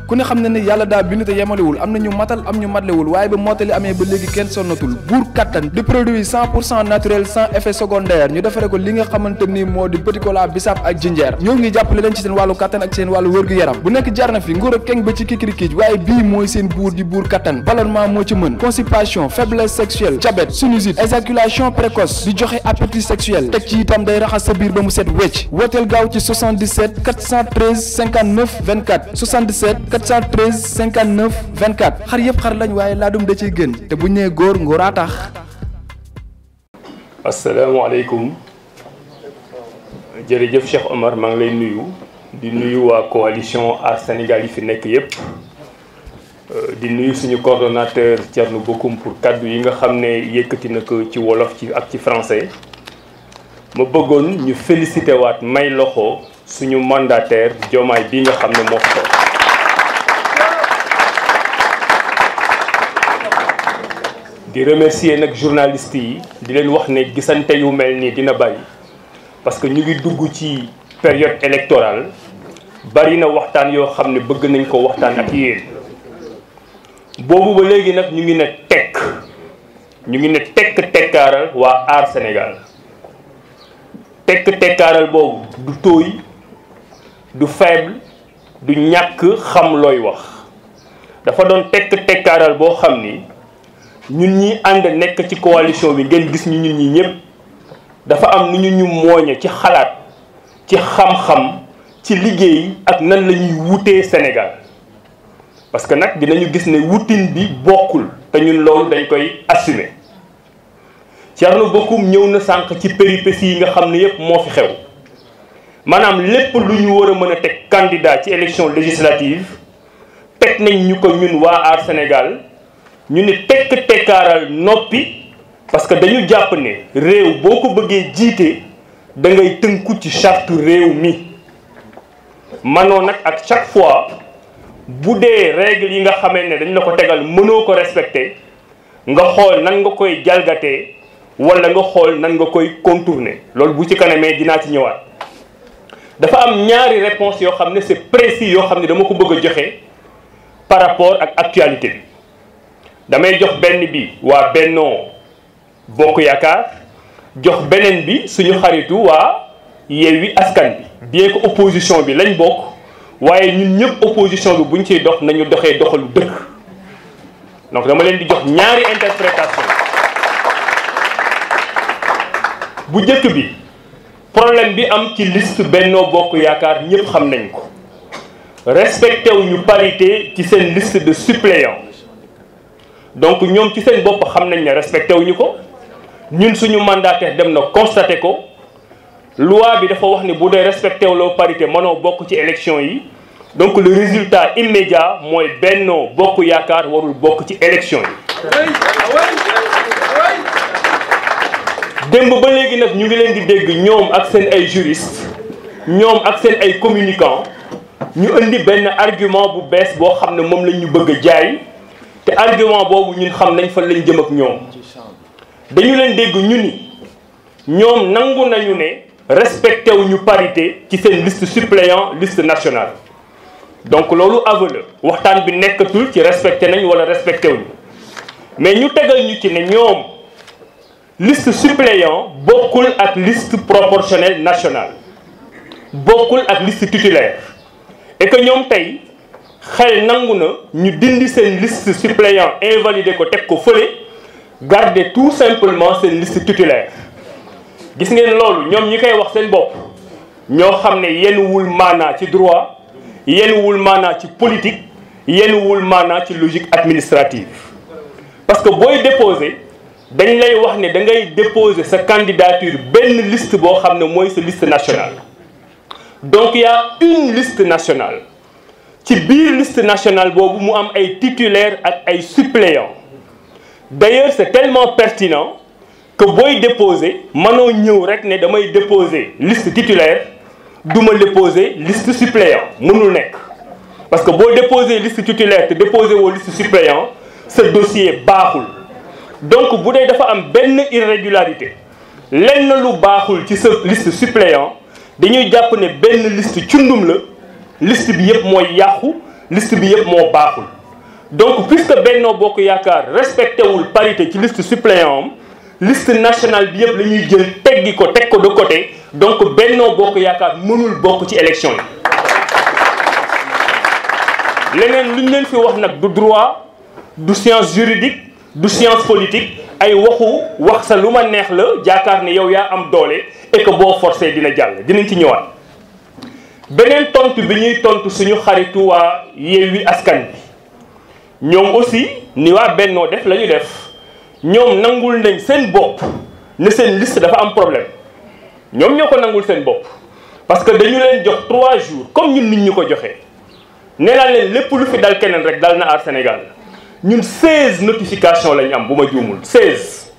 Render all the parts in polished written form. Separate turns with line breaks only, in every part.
ku ne xam ne ne yàlla daa bind te yemalewul am na ñu matal am ñu matlewul waaye ba mottali amee ba léegi kenn sonnatul buur kattan di produit 100% naturel sans effet secondaire ñu defare ko li nga xamante ni moo di petit cola bisaab ak jinjeer ñoo ngi jàppale leen ci seen wàllu kattan ak seen wàllu wërgu-yaram bu nekk jar na fi nguur ak keng ba ci kikirikiij waaye bii mooy seen buur di buur kattan ballonnement moo ci mën constipation faiblesse sexuelle diabète sinusite éjaculation précoce di joxe appétit sexuel teg ci itam day raxas sa biir ba mu set wecc wooteel gaaw ci 77 413 59 24 77 413 59 24 xar yëpp xar lañ waaye laadum da ciy gën te bu ñu nee góor ngóoraa tax.
asalaamaaleykum jërëjëf Cheikh Omar maa ngi lay nuyu di nuyu waa coalition Aar Sénégal yi fi nekk yëpp di nuyu suñu coordonnateur Thierno Bocoum pour kaddu yi nga xam ne yëkkati na ko ci wolof ci ak ci français ma bëggoon ñu félicité waat may loxo suñu mandataire Diomaye bi nga xam ne moo ko di remercier nag journalistes yi di leen wax ne gisante yu mel nii dina bari parce que ñu ngi dugg ci période électorale bari na waxtaan yoo xam ne bëgg nañ ko waxtaan ak yéen boobu ba léegi nag ñu ngi ne tekkaaral waa Aar Sénégal tekkaaral boobu du tooy du faible du ñàkk xam looy wax dafa doon tekkaaral boo xam ni ñun ñi ànd nekk ci coalition bi ngeen gis ñu ñun ñi ñëpp dafa am nu ñu mooñe ci xalaat ci xam-xam ci liggéey ak nan la ñuy wutee Sénégal parce que nag dinañu gis ne wutin bi bokkul te ñun loolu dañ koy assumer Thierno Bocoum ñëw na sànq ci péripéties yi nga xam ne yëpp moo fi xew maanaam lépp lu ñu war a mën a teg candidat ci élection législative teg nañ ñu ko ñun waa Aar Sénégal ñu ni tekkaaral noppi parce que dañu jàpp ne réew boo ko bëggee jiite da ngay tënku ci charte réew mi manoo nag ak chaque fois bu dee règle yi nga xamee ne dañ la ko tegal mënoo ko respecté nga xool nan nga koy jalgatee wala nga xool nan nga koy contourner loolu bu ci kanamee dinaa ci ñëwaat dafa am ñaari réponse yoo xam ne c'est précis yoo xam ne dama ko bëgg a joxe par rapport ak actualité bi damay jox benn bi waa Bennoo Bokk Yaakaar jox beneen bi suñu xaritu waa Yewwi Askan bi bien que opposition bi lañ bokk waaye ñun ñëpp opposition bi buñ ciy dox nañu doxee doxalu dëkk donc dama leen di jox ñaari interprétation bu njëkk bi problème bi am ci liste Bennoo Bokk Yaakaar ñëpp xam nañ ko respecté wuñu parité ci seen liste de suppléants donc ñoom ci seen bopp xam nañ ne respecté wuñu ko ñun suñu mandataire dem na constaté ko loi bi dafa wax ni bu dee respecté wuloo parité mënoo bokk ci élection yi donc le résultat immédiat mooy Bennoo Bokk Yaakaar warul bokk ci élection yi démb ba léegi nag ñu ngi leen di dégg ñoom ak seen ay juristes ñoom ak seen ay communicants ñu indi benn argument bu bees boo xam ne moom lañ ñu bëgg a jaay te argument boobu ñun xam nañ fa lañ jëm ak ñoom dañu leen dégg ñu ni ñoom nangu nañu ne respecté wuñu parité ci seen liste suppléant liste nationale donc loolu aveu la waxtaan bi nekkatul ci respecté nañ wala respecté wuñu mais ñu tegal ñu ci ne ñoom liste suppléant bokkul ak liste proportionnelle nationale bokkul ak liste titulaire et que ñoom tey xel nangu na ñu dindi seen liste suppléant invalidé ko teg ko fële garder tout simplement seen liste titulaire gis ngeen loolu ñoom ñi koy wax seen bopp ñoo xam ne yenuwul maanaa ci droit yenuwul maanaa ci politique yenuwul maanaa ci logique administrative parce que booy déposer dañ lay wax ne da ngay déposer sa candidature benn liste boo xam ne mooy sa liste nationale donc il y a une liste nationale ci biir liste nationale boobu mu am ay titulaires ak ay suppléants d'ailleurs c'est tellement pertinent que booy déposer mënoo ñëw rek ne damay déposer liste titulaire du ma déposer liste suppléant mënul nekk parce que boo déposer liste titulaire te déposer woo liste suppléant sa dossier baaxul donc bu dee dafa am benn irrégularité lenn lu baaxul ci sa liste suppléant dañuy jàpp ne benn liste cundum la liste bi yëpp mooy yàqu liste bi yëpp moo baaxul donc puisque Benno Bokk Yaakaar respecté wul parité ci liste suppléant am liste nationale bi yëpp la ñuy jël teggi ko teg ko de côté donc Benno Bokk Yaakaar mënul bokk ci élection yi leneen lu ñu leen fi wax nag du droit du science juridique du science politique ay wax sa lu ma neex la jaakaar ne yow yaa am doole et que boo forcé dina jàll dinañ ci ñëwaat beneen tontu bi ñuy tontu suñu xaritu waa Yewwi Askan bi ñoom aussi ni waa Bennoo def la ñu def ñoom nangul nañ seen bopp ne seen liste dafa am problème ñoom ñoo ko nangul seen bopp parce que dañu leen jox 3 jours comme ñun nit ñu ko joxee nee naa leen lépp lu fi dal keneen rek dal na Aar Sénégal ñun 16 notifications lañu am bu ma juumul 16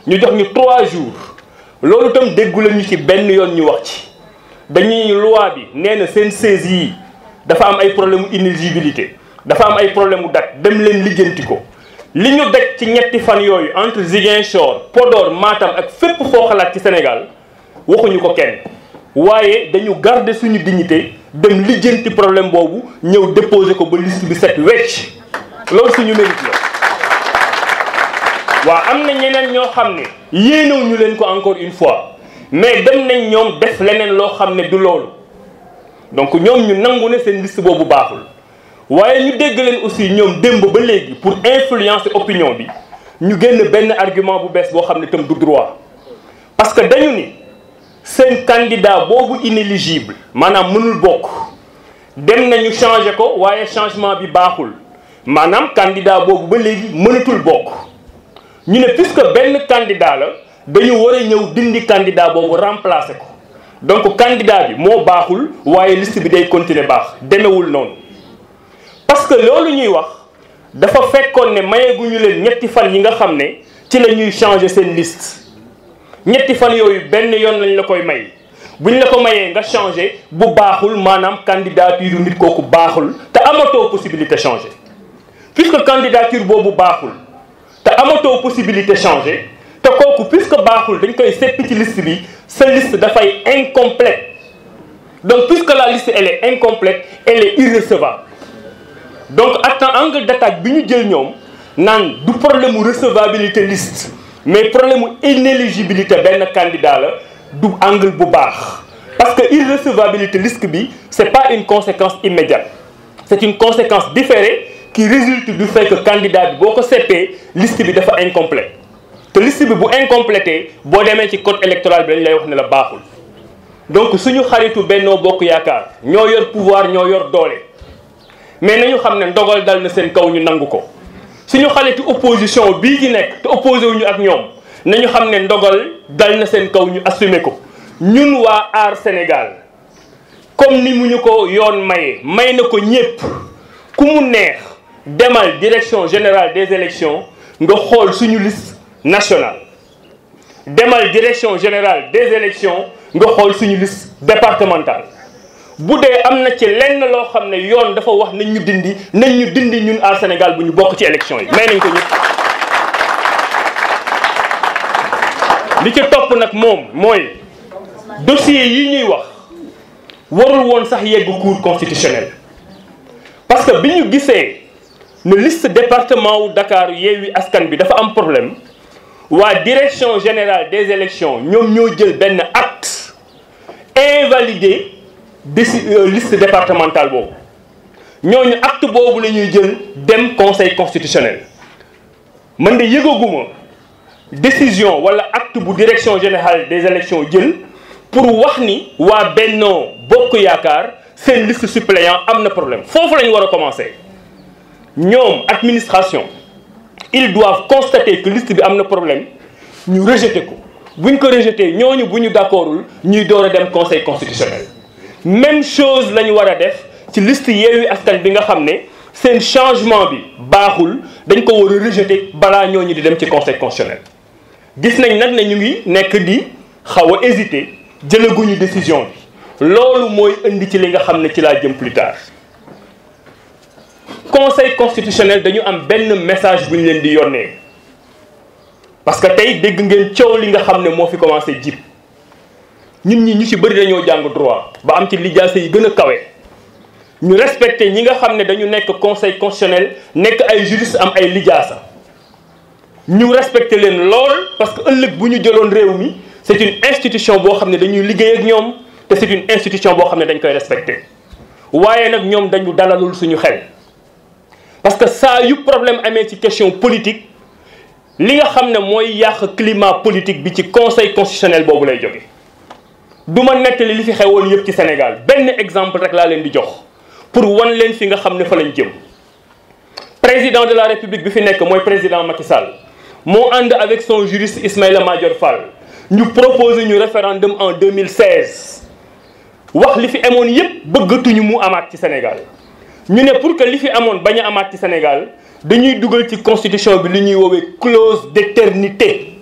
ñu jox ñu 3 jours loolu itam déggu la ñu ci benn yoon ñu wax ci dañuy loi bi nee na seen 16 yii dafa am ay problème inéligibilité dafa am ay problème mu date dem leen lijjanti ko li ñu daj ci ñetti fan yooyu entre Ziguinchor Podor Matam ak fépp foo xalaat ci Sénégal waxuñu ko kenn waaye dañu garder suñu dignité dem lijjanti problème boobu ñëw déposer ko ba liste bi set wecc loolu suñu mérite la waaw am na ñeneen ñoo xam ne yéenew ñu leen ko encore une fois mais dem nañ ñoom def leneen loo xam ne du loolu donc ñoom ñu nangu ne seen liste boobu baaxul waaye ñu dégg leen aussi ñoom démb ba léegi pour influencer opinion bi ñu génn benn argument bu bees boo xam ne itam du droit parce que dañu ni seen candidat boobu inéligible maanaam mënul bokk dem nañu changer ko waaye changement bi baaxul maanaam candidat boobu ba léegi mënatul bokk ñu ne puisque benn candidat la dañu war a ñëw dindi candidat boobu remplacer ko donc candidat bi moo baaxul waaye liste bi day continuer baax demewul noonu parce que loolu ñuy wax dafa fekkoon ne mayeeguñu leen ñetti fan yi nga xam ne ci la ñuy changer seen liste ñetti fan yooyu benn yoon lañ la koy may buñ la ko mayee nga changer bu baaxul maanaam candidature nit kooku baaxul te amatoo possibilité changer puisque candidature boobu baaxul te amatoo possibilité changer te kooku puisque baaxul dañ koy seppi ci liste bi sa liste dafay incomplète donc puisque la liste elle est incomplète elle est irrecevable donc angle d'attaque bi ñu jël ñoom naan du problème mu recevabilité liste mais problème mu inéligibilité benn candidat la du angle bu baax parce que irrecevabilité liste bi c'est pas une conséquence immédiate c'est une conséquence différée qui résulte du fait que candidat bi boo ko seppee liste bi dafa incomplète te liste bi bu incomplété boo demee ci code électoral bi dañ lay wax ne la baaxul donc suñu xaritu Benno Bokk Yaakaar ñoo yor pouvoir ñoo yor doole mais nañu xam ne ndogal dal na seen kaw ñu nangu ko suñu xaritu opposition bii ci nekk te opposé wuñu ak ñoom nañu xam ne ndogal dal na seen kaw ñu assumer ko ñun waa Aar Sénégal comme ni mu ñu ko yoon may na ko ñépp ku mu neex demal direction générale des élections nga xool suñu liste nationale demal direction générale des élections nga xool suñu liste départementale bu dee am na ci lenn loo xam ne yoon dafa wax nañ ñu dindi ñun Aar Sénégal bu ñu bokk ci élection yi may nañ ko ñëpp li ci topp nag moom mooy dossier yi ñuy wax warul woon sax yegg cour constitutionnel parce que bi ñu gisee ne liste département wu Dakar Yewwi Askan bi dafa am problème waa direction générale des élections ñoom ñoo jël benn acte invalidé liste départementale boobu ñooñu acte boobu la ñuy jël dem conseil constitutionnel man de yëgaguma décision wala acte bu direction générale des élections jël pour wax ni waa Benno Bokk Yaakaar seen liste suppléant am na problème foofu la ñu war a commencer ñoom administration ils doivent constater que liste bi am na problème ñu rejeter ko bu ñu ko rejeter ñooñu bu ñu d'accordul ñuy door a dem conseil constitutionnel même chose la ñu war a def ci liste Yewwi Askan bi nga xam ne seen changement bi baaxul dañ ko war a rejeter balaa ñooñu di dem ci conseil constitutionnel gis nañ nag ne ñu ngi nekk di xaw a hésiter jëlaguñu décision bi loolu mooy indi ci li nga xam ne ci laa jëm plus tard conseil constitutionnel dañu am benn message bu ñu leen di yónnee parce que tey dégg ngeen coow li nga xam ne moo fi commencé jib ñun ñi ñu ci bëri dañoo jàng droit ba am ci lijaasa yi gën a kawe ñu respecté ñi nga xam ne dañu nekk conseil constitutionnel nekk ay juriste am ay lijaasa ñu respecté leen lool parce que ëllëg bu ñu jëloon réew mi c'est une institution boo xam ne dañuy liggéey ak ñoom te c'est une institution boo xam ne dañ koy respecté waaye nag ñoom dañu dalalul suñu xel parce que saa yu problème amee ci question politique li nga xam ne mooy yàq climat politique bi ci conseil constitutionnel boobu lay jóge du ma nettali li fi xewoon yëpp ci Sénégal benn exemple rek laa leen di jox pour wan leen fi nga xam ne fa lañ jëm président de la république bi fi nekk mooy président Macky Sall moo ànd avec son juriste Ismaïla Madior Fall ñu proposé ñu référendum en 2016 wax li fi amoon yëpp bëggatuñu mu amaat ci Sénégal ñu ne pour que li fi amoon bañ a amaat ci Sénégal dañuy dugal ci constitution bi li ñuy woowee clause d'éternité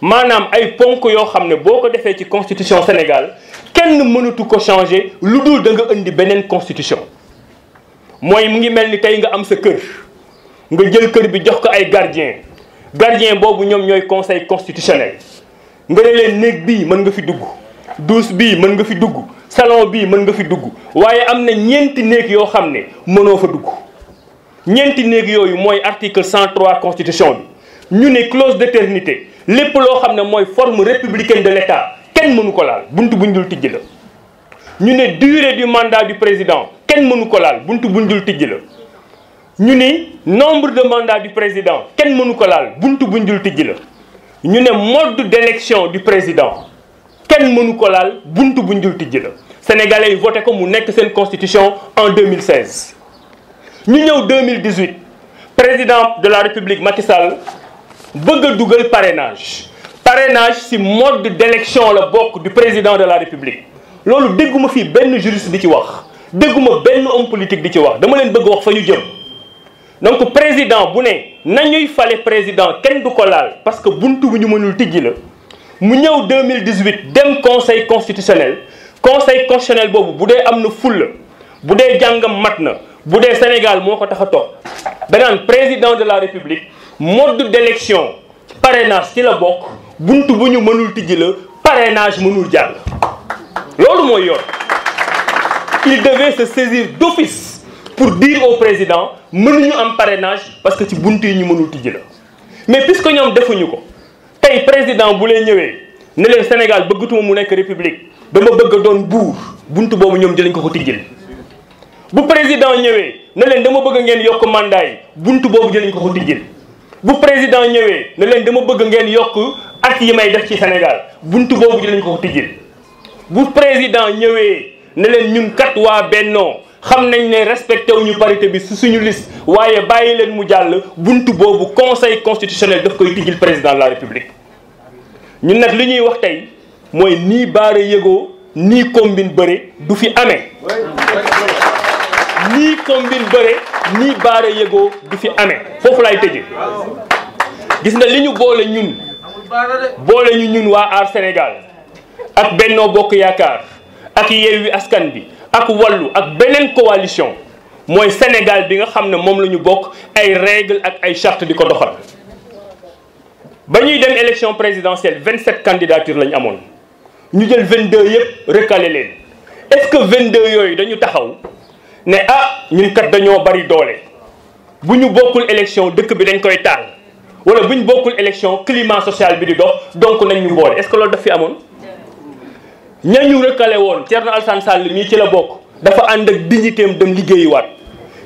maanaam ay ponk yoo xam ne boo ko defee ci constitution Sénégal kenn mënatu ko changer lu dul da nga indi beneen constitution mooy mu ngi mel ni tey nga am sa kër nga jël kër bi jox ko ay gardien boobu ñoom ñooy conseil constitutionnel nga ne leen néeg bii mën nga fi dugg douche bii mën nga fi dugg salon bii mën nga fi dugg waaye am na ñeenti néeg yoo xam ne mënoo fa dugg ñeenti néeg yooyu mooy article 103 constitution bi ñu ne clause d'éternité lépp loo xam ne mooy forme républicaine de l'État kenn mënu ko laal buntu buñ dul tijji la ñu ne durée du mandat du président kenn mënu ko laal buntu buñ dul tijji la ñu ni nombre de mandat du président kenn mënu ko laal buntu buñ dul tijji la ñu ne mode d'élection du président kenn mënu ko laal buntu buñ dul tijji la sénégalais yi voté ko mu nekk seen constitution en 2016 ñu ñëw 2018 président de la république Macky Sall bëgg a dugal parrainage ci mode d'élection la bokk du président de la république loolu dégguma fii benn juriste di ci wax dégguma benn homme politique di ci wax dama leen bëgg wax fa ñu jëm donc président bu ne nañuy fale président kenn du ko laal parce que buntu bu ñu mënul tijji la mu ñëw 2018 dem conseil constitutionnel boobu bu dee am na fulla bu dee jàngam mat na bu dee Sénégal moo ko tax a toog danaan président de la république mode d'élection parrainage ci la bokk buntu bu ñu mënul tijji la parrainage mënul jàll loolu mooy yoon il devait se saisir d'office pour dire au président mënuñu am parrainage parce que ci buntu yi ñu mënul tijji la mais puisque ñoom defuñu ko tey président bu leen ñëwee ne leen Sénégal bëggatuma mu nekk république dama bëgg a doon buur buntu boobu ñoom jëlañ ko tijjil bu président ñëwee ne leen dama bëgg ngeen yokk mandat yi buntu boobu jëlañ ko tijjil bu président ñëwee ne leen dama bëgg ngeen yokk at yi may def ci Sénégal buntu boobu jëlañ ko tijjil bu président ñëwee ne leen ñun kat waa Bennoo xam nañ ne respecté wuñu parité bi su suñu liste waaye bàyyi leen mu jàll buntu boobu conseil constitutionnel daf koy tijjil président de la république ñun nag li ñuy wax tey mooy nii baare yëgoo nii combine bëre du fi amee nii combine bëre nii baare yëgoo du fi amee foofu laay tëjee gis nga li ñu boole ñun waa Aar Sénégal ak Bennoo Bokk Yaakaar ak Yewwi Askan Wi ak Wallu ak beneen coalition mooy Sénégal bi nga xam ne moom la ñu bokk ay règles ak ay chartes di ko doxal ba ñuy dem élection présidentielle 27 candidatures lañu amoon ñu jël 22 yëpp recalé leen est-ce que 22 yooyu dañu taxaw ne ñun kat dañoo bari doole bu ñu bokkul élection dëkk bi dañ koy taal wala bu ñu bokkul élection climat social bi di dox donc nañ ñu boole est-ce que loolu daf fi amoon ñañu recalé woon Thierno Alassane Sall mii ci la bokk dafa ànd ak dignitéem dem liggéeyiwaat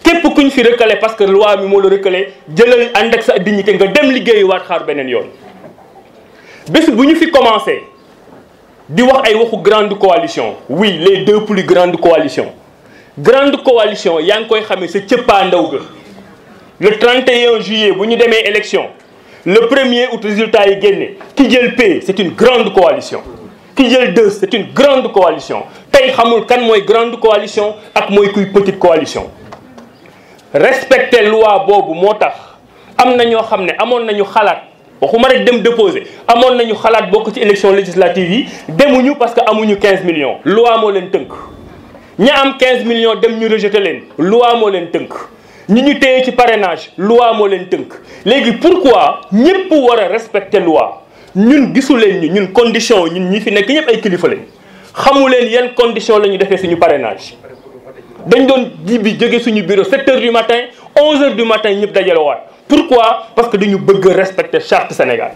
képp kuñ fi recalé parce que loi mi moo la recalé jëlal ànd ak sa dignité nga dem liggéeyiwaat xaar beneen yoon bés bu ñu fi commencé di wax ay waxu grande coalition oui les deux plus grandes coalitions grande coalition yaa ngi koy xamee sa cëppaandaw ga le 31 juillet bu ñu demee élection le 1er août résultat yi génne ki jël P c'est une grande coalition ki jël 2 c'est une grande coalition tey xamul kan mooy grande coalition ak mooy kuy petite coalition respecter loi boobu moo tax am na ñoo xam ne amoon nañu xalaat waxuma rek dem déposer amoon nañu xalaat bokk ci élection législative yi demuñu parce que amuñu 15 millions loi moo leen tënk ña am 15 millions dem ñu rejeter leen loi moo leen tënk ñi ñu téye ci parrainage loi moo leen tënk léegi pourquoi ñëpp war a respecter loi ñun gisu leen ñun condition ñun ñi fi nekk ñëpp ay kilifa lañ xamu leen yan condition la ñu defee suñu parrainage dañ doon jibi jóge suñu bureau 7 heures du matin 11 heures du matin ñëpp dajalewaat pourquoi parce que dañu bëgg respecter charte Sénégal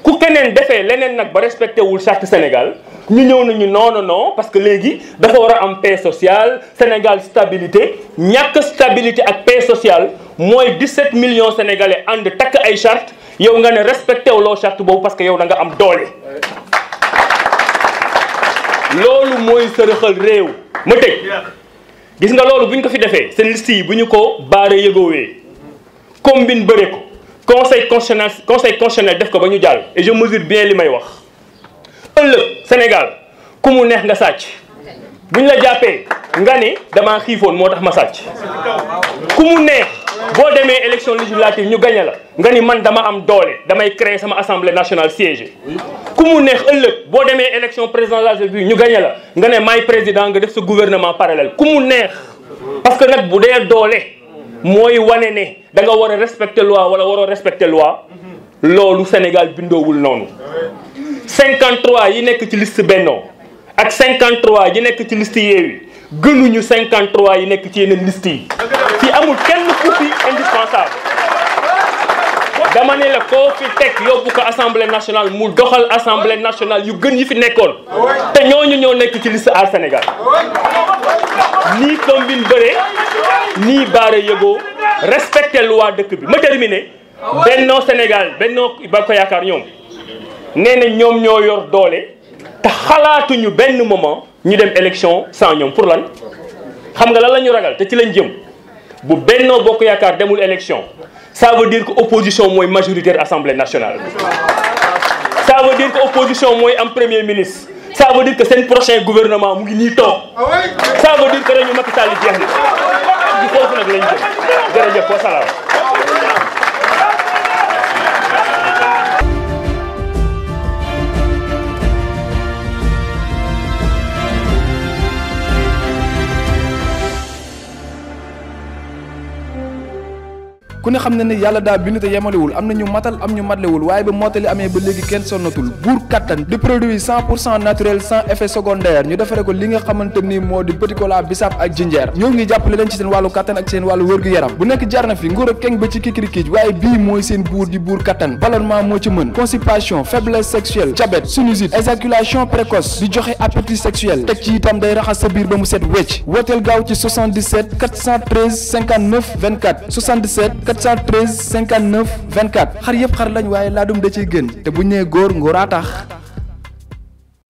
ku keneen defee leneen nag ba respecté wul charte Sénégal ñu ñëw nañu non parce que léegi dafa war a am paix sociale Sénégal stabilité ñàkk stabilité ak paix sociale mooy 17 millions sénégalais ànd takk ay charte yow nga ne respecté wuloo charte boobu parce que yow da nga am doole. loolu mooy sërëxal réew ma tëj gis nga loolu bu ñu ko fi defee seen liste yi bu ñu ko baaree yëgoowee combine bëre ko conseil constitutionnel def ko ba ñu jàll et je mesure bien li may wax ëllëg Sénégal ku mu neex nga sàcc bu ñu la jàppee nga ne damaa xiifoon moo tax ma sàcc ku mu neex boo demee élection législative ñu gañe la nga ni man dama am doole damay créer sama assemblée nationale siégé ku mu neex ëllëg boo demee élection présidentielle bi ñu gañe la nga ne maay président nga def sa gouvernement parallèle ku mu neex parce que nag bu dee doole mooy wane ne da nga war a respecter loi wala waroo respecter loi loolu Sénégal bindoowul noonu 53 yi nekk ci liste Benno ak 53 yi nekk ci liste Yewwi gënuñu 53 yi nekk ci yeneen liste yi ci amul kenn ku fi indispensable dama ne la koo fi teg yóbbu ko assemblée nationale mu doxal assemblée nationale yu gën yi fi nekkoon te ñooñu ñoo nekk ci liste Aar Sénégal nii combine bëre nii baare yëgoo respecté loi dëkk bi ma terminé Benno Sénégal Benno Bokk Yaakaar ñoom nee na ñoom ñoo yor doole te xalaatuñu benn moment ñu dem élection sans ñoom pour lan xam nga lan la ñu ragal te ci lañ jëm bu Benno Bokk Yaakaar demul élection ça veut dire que opposition mooy majoritaire assemblée nationale ça veut dire que opposition mooy am premier ministre ça veut dire que seen prochain gouvernement mu ngi nii toog ça veut dire que dañu Macky Sall jeex na ci foofu nag lañ jëm jërëjëf wa salaam.
ku ne xam na ne yàlla daa bind te yemalewul am na ñu matal am ñu matlewul waaye ba mottali amee ba léegi kenn sonnatul buur kattan di produit 100% naturel sans effet secondaire ñu defare ko li nga xamante ni moo di petit cola bisaab ak jinjeer ñoo ngi jàppale leen ci seen wàllu kattan ak seen wàllu wërgu-yaram bu nekk jar na fi nguur ak keng ba ci kikirikiij waaye bii mooy seen buur di buur kattan ballonnement moo ci mën constipation faiblesse sexuelle diabète sinusite éjaculation précoce di joxe appétit sexuel teg ci itam day raxas sa biir ba mu set wecc wooteel gaaw ci 77 413 59 24 77 413 59 24 xar yëpp xar lañ waaye laadum da ciy gën te bu ñu nee góor ngóoraa tax